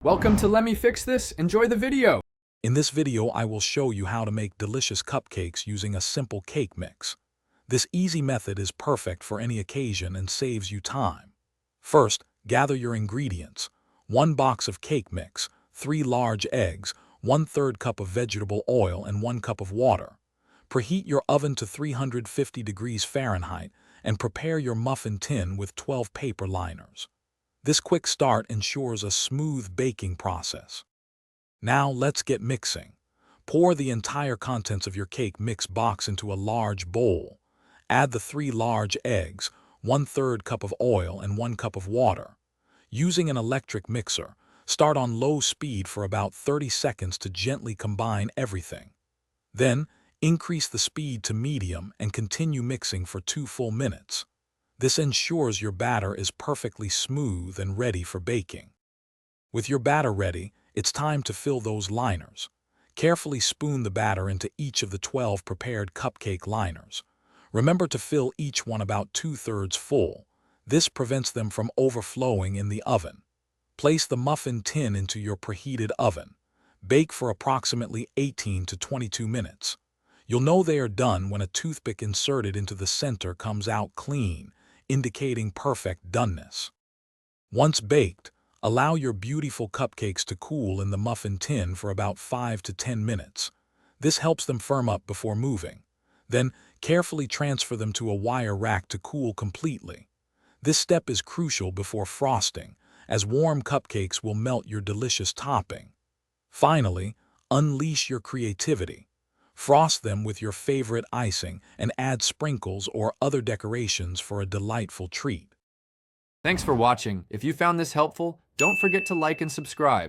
Welcome to Let Me Fix This. Enjoy the video. In this video, I will show you how to make delicious cupcakes using a simple cake mix. This easy method is perfect for any occasion and saves you time. First, gather your ingredients. 1 box of cake mix, 3 large eggs, 1/3 cup of vegetable oil, and 1 cup of water. Preheat your oven to 350 degrees Fahrenheit and prepare your muffin tin with 12 paper liners. This quick start ensures a smooth baking process. Now let's get mixing. Pour the entire contents of your cake mix box into a large bowl. Add the 3 large eggs, 1/3 cup of oil, and 1 cup of water. Using an electric mixer, start on low speed for about 30 seconds to gently combine everything. Then, increase the speed to medium and continue mixing for 2 full minutes. This ensures your batter is perfectly smooth and ready for baking. With your batter ready, it's time to fill those liners. Carefully spoon the batter into each of the 12 prepared cupcake liners. Remember to fill each one about 2/3 full. This prevents them from overflowing in the oven. Place the muffin tin into your preheated oven. Bake for approximately 18 to 22 minutes. You'll know they are done when a toothpick inserted into the center comes out clean, indicating perfect doneness. Once baked, allow your beautiful cupcakes to cool in the muffin tin for about 5 to 10 minutes. This helps them firm up before moving. Then, carefully transfer them to a wire rack to cool completely. This step is crucial before frosting, as warm cupcakes will melt your delicious topping. Finally, unleash your creativity. Frost them with your favorite icing and add sprinkles or other decorations for a delightful treat. Thanks for watching. If you found this helpful, don't forget to like and subscribe.